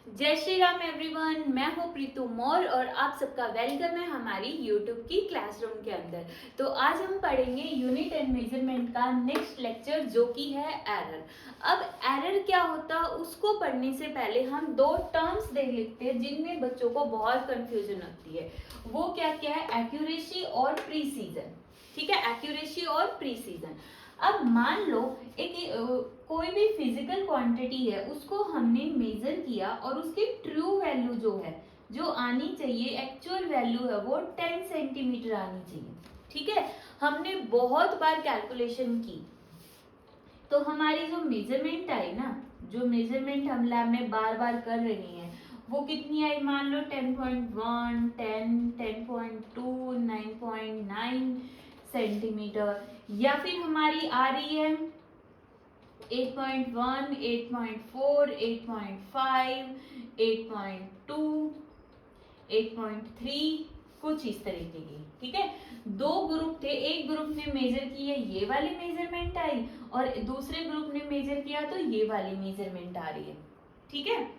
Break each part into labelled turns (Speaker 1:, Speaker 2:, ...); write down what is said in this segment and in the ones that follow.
Speaker 1: जय श्री राम एवरीवन, मैं हूँ प्रीतु मौर्य और आप सबका वेलकम है हमारी यूट्यूब की क्लासरूम के अंदर। तो आज हम पढ़ेंगे यूनिट एंड मेजरमेंट का नेक्स्ट लेक्चर जो कि है एरर। अब एरर क्या होता है उसको पढ़ने से पहले हम दो टर्म्स देख लेते हैं जिनमें बच्चों को बहुत कंफ्यूजन होती है। वो क्या क्या है? एक्यूरेसी और प्रीसीजन। ठीक है, एक्यूरेसी और प्रीसीजन। अब मान लो एक कोई भी फिजिकल क्वांटिटी है उसको हमने मेजर किया और उसकी ट्रू वैल्यू जो है, जो आनी चाहिए एक्चुअल वैल्यू है, वो 10 सेंटीमीटर आनी चाहिए। ठीक है, हमने बहुत बार कैलकुलेशन की तो हमारी जो मेजरमेंट आई ना, जो मेजरमेंट हम लैब में बार बार कर रहे हैं, वो कितनी आई? मान लो 10.1, 10, 10.2, 9.9 सेंटीमीटर, या फिर हमारी आ रही है 8.1, 8.4, 8.5, 8.2, 8.3, कुछ इस तरीके की। ठीक है, दो ग्रुप थे, एक ग्रुप ने मेजर किया ये वाली मेजरमेंट आई और दूसरे ग्रुप ने मेजर किया तो ये वाली मेजरमेंट आ रही है। ठीक है,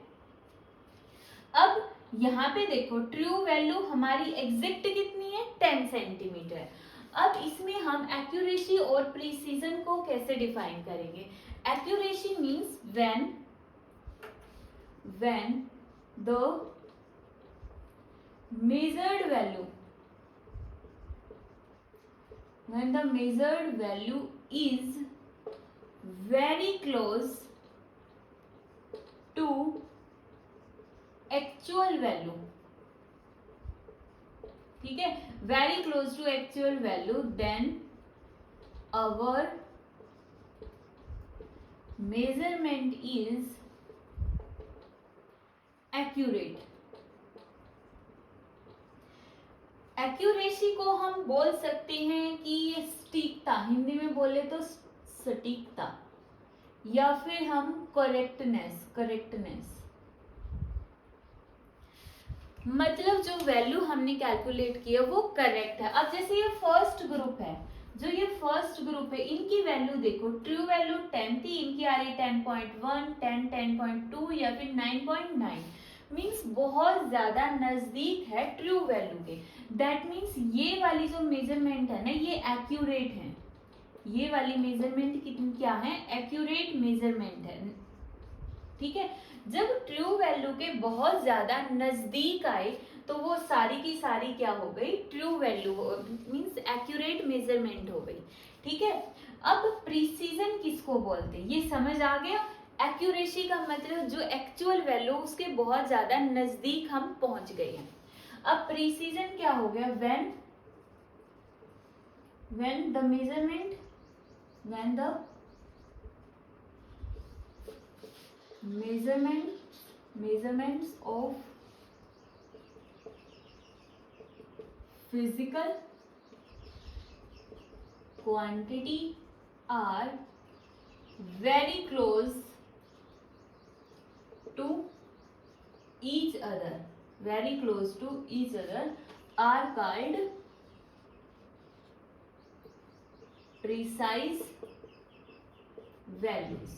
Speaker 1: अब यहाँ पे देखो ट्रू वैल्यू हमारी एग्जैक्ट कितनी है? 10 सेंटीमीटर। अब इसमें हम एक्यूरेसी और प्रीसीजन को कैसे डिफाइन करेंगे? Accuracy means when the measured value is very close to actual value. ठीक है, very close to actual value, then our measurement is accurate. Accuracy को हम बोल सकते हैं कि ये सटीकता, हिंदी में बोले तो सटीकता, या फिर हम करेक्टनेस। मतलब जो वैल्यू हमने कैलकुलेट की है वो करेक्ट है। अब जैसे ये फर्स्ट ग्रुप है, जो ये फर्स्ट ग्रुप है, इनकी वैल्यू देखो, ट्रू वैल्यू 10 थी, इनकी आ रही है 10.1, 10, 10.2 या फिर 9.9। मीन्स बहुत ज्यादा नजदीक है ट्रू वैल्यू के। दैट मीन्स ये वाली जो मेजरमेंट है ना, ये एक्यूरेट है। ये वाली मेजरमेंट कितनी क्या है? एक्यूरेट मेजरमेंट है। ठीक है, जब ट्रू वैल्यू के बहुत ज्यादा नजदीक आए तो वो सारी की सारी क्या हो गई? True value, means accurate measurement हो गई। ठीक है, अब प्रीसीजन किसको बोलते हैं ये समझ आ गया। एक्यूरेसी का मतलब जो एक्चुअल वैल्यू उसके बहुत ज्यादा नजदीक हम पहुंच गए हैं। अब प्रीसीजन क्या हो गया? when the measurements of physical quantity are very close to each other, are called precise values।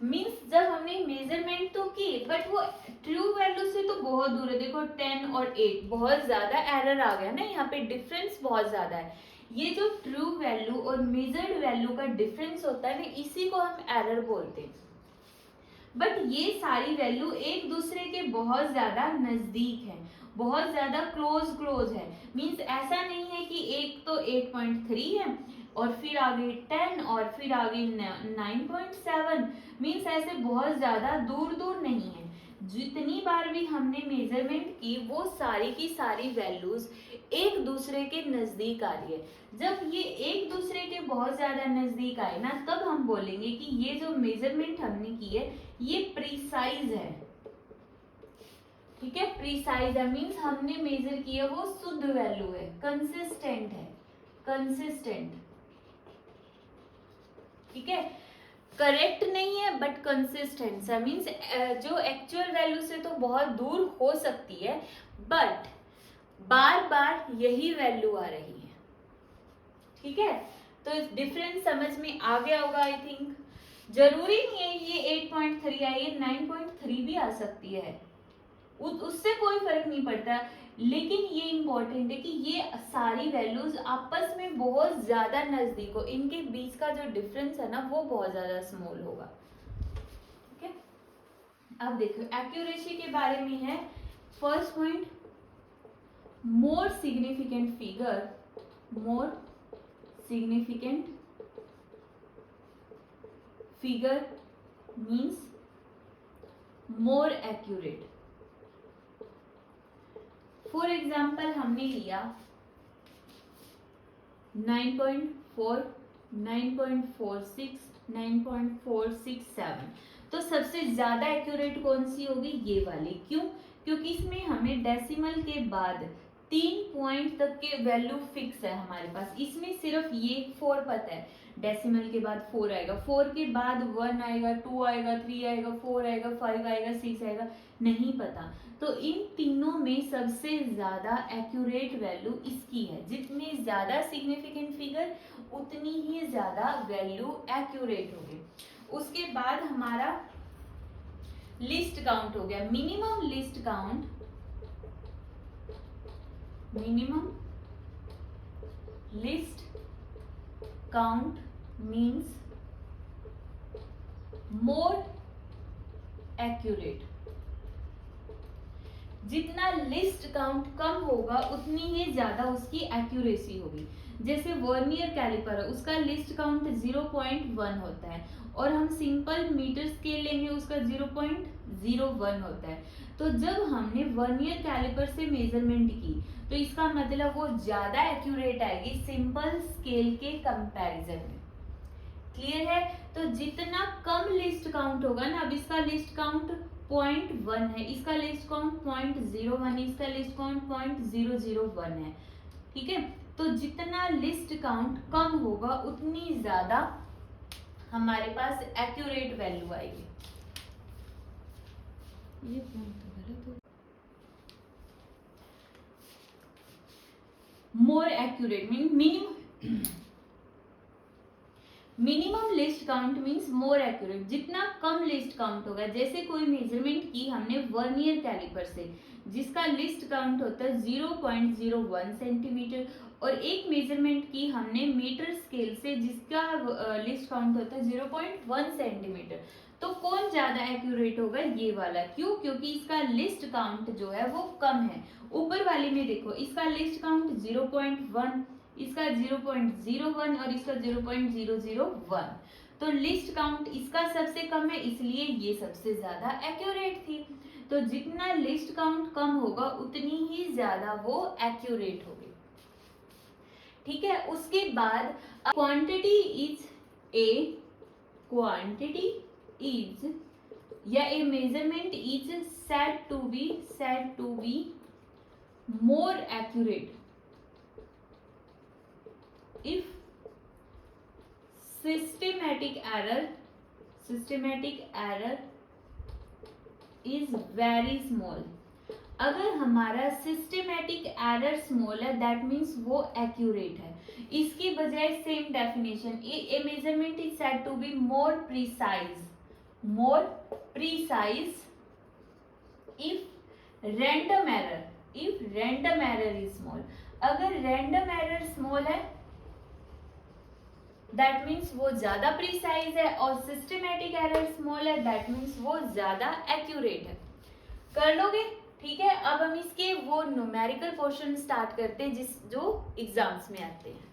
Speaker 1: Means जब हमने मेजरमेंट तो की बट वो ट्रू वैल्यू से तो बहुत दूर है। देखो 10 और 8 बहुत ज्यादा एरर आ गया ना, यहाँ पे डिफरेंस बहुत ज्यादा है। ये जो ट्रू वैल्यू और मेजर्ड वैल्यू का डिफरेंस होता है ना, इसी को हम एरर बोलते हैं। बट ये सारी वैल्यू एक दूसरे के बहुत ज्यादा नजदीक है, बहुत ज्यादा क्लोज है। मीन्स ऐसा नहीं है कि एक तो 8.3 है और फिर आगे 10 और फिर आगे 9.7। मीन्स ऐसे बहुत ज्यादा दूर नहीं है। जितनी बार भी हमने मेजरमेंट की वो सारी की सारी वैल्यूज एक दूसरे के नजदीक आ रही है। जब ये एक दूसरे के बहुत ज्यादा नजदीक आए ना, तब हम बोलेंगे कि ये जो मेजरमेंट हमने की है ये प्रिसाइज है। ठीक है, प्रिसाइज है मीन्स हमने मेजर किया वो शुद्ध वैल्यू है, कंसिस्टेंट है, कंसिस्टेंट। ठीक है, करेक्ट नहीं है बट कंसिस्टेंट है। मीन्स जो एक्चुअल वैल्यू से तो बहुत दूर हो सकती है बट बार बार यही वैल्यू आ रही है। ठीक है, तो डिफरेंस समझ में आ गया होगा आई थिंक। जरूरी नहीं है ये 9.3 आई है, 9.3 भी आ सकती है, उससे कोई फर्क नहीं पड़ता। लेकिन ये इंपॉर्टेंट है कि ये सारी वैल्यूज आपस में बहुत ज्यादा नजदीक हो, इनके बीच का जो डिफरेंस है ना वो बहुत ज्यादा स्मॉल होगा। ठीक है, अब देखो एक्यूरेसी के बारे में है। First point, more significant figure, more significant figure means more accurate. For example हमने लिया 9.4, 9.46, 9.467, तो सबसे ज्यादा एक्यूरेट कौन सी होगी? ये वाली। क्यों? क्योंकि इसमें हमें डेसिमल के बाद 3 पॉइंट तक के वैल्यू फिक्स है हमारे पास। इसमें सिर्फ ये 4 पता है, डेसिमल के बाद 4 आएगा, 4 के बाद 1 आएगा, 2 आएगा, 3 आएगा, 4 आएगा, 5 आएगा, 6 आएगा, नहीं पता। तो इन तीनों में सबसे ज्यादा एक्यूरेट वैल्यू इसकी है। जितनी ज्यादा सिग्निफिकेंट फिगर उतनी ही ज्यादा वैल्यू एक्यूरेट होगी। उसके बाद हमारा लिस्ट काउंट हो गया। Minimum list count, minimum list count means more accurate. जितना लिस्ट काउंट कम होगा उतनी ही ज्यादा उसकी एक्यूरेसी होगी। जैसे वर्नियर कैलिपर है, उसका लिस्ट काउंट 0.1 होता है, और हम सिंपल मीटर स्केल लेंगे उसका 0.01 होता है। तो जब हमने वर्नियर कैलिपर से मेजरमेंट की तो इसका मतलब वो ज्यादा एक्यूरेट आएगी सिंपल स्केल के कंपैरिजन में। क्लियर है? तो जितना कम लिस्ट काउंट होगा ना, अब इसका लिस्ट काउंट 0.1 है, इसका लिस्ट काउंट 0.01 है, इसका लिस्ट काउंट 0.001 है। ठीक है, तो जितना लिस्ट काउंट कम होगा उतनी ज्यादा हमारे पास एक्यूरेट वैल्यू आएगी। ये more accurate mean minimum list count means more accurate. जितना कम लिस्ट काउंट होगा, जैसे कोई मेजरमेंट की हमने वर्नियर कैलिपर से जिसका लिस्ट काउंट होता है 0.01 सेंटीमीटर, और एक मेजरमेंट की हमने मीटर स्केल से जिसका लिस्ट काउंट होता है 0.1 सेंटीमीटर, तो कौन ज्यादा एक्यूरेट होगा? ये वाला। क्यों? क्योंकि इसका लिस्ट काउंट जो है वो कम है। ऊपर वाले में देखो, इसका लिस्ट काउंट 0.1, इसका 0.01 और इसका 0.001, तो लिस्ट काउंट इसका सबसे कम है, इसलिए ये सबसे ज्यादा एक्यूरेट थी। तो जितना लिस्ट काउंट कम होगा उतनी ही ज्यादा वो एक्यूरेट होगी। ठीक है, उसके बाद quantity is a, quantity is या a measurement is said to be more accurate if systematic error is very small। अगर हमारा सिस्टेमेटिक एरर स्मॉल है दैट मीन्स वो एक्यूरेट है। इसकी बजाय same definition, a measurement is said to be more precise if random error is small. अगर random error small है that means वो ज्यादा प्रिसाइज है, और सिस्टेमेटिक एरर स्मॉल है दैट मीन्स वो ज्यादा एक्यूरेट है। कर लोगे? ठीक है, अब हम इसके वो न्यूमेरिकल पोर्शन स्टार्ट करते हैं जो एग्जाम्स में आते हैं।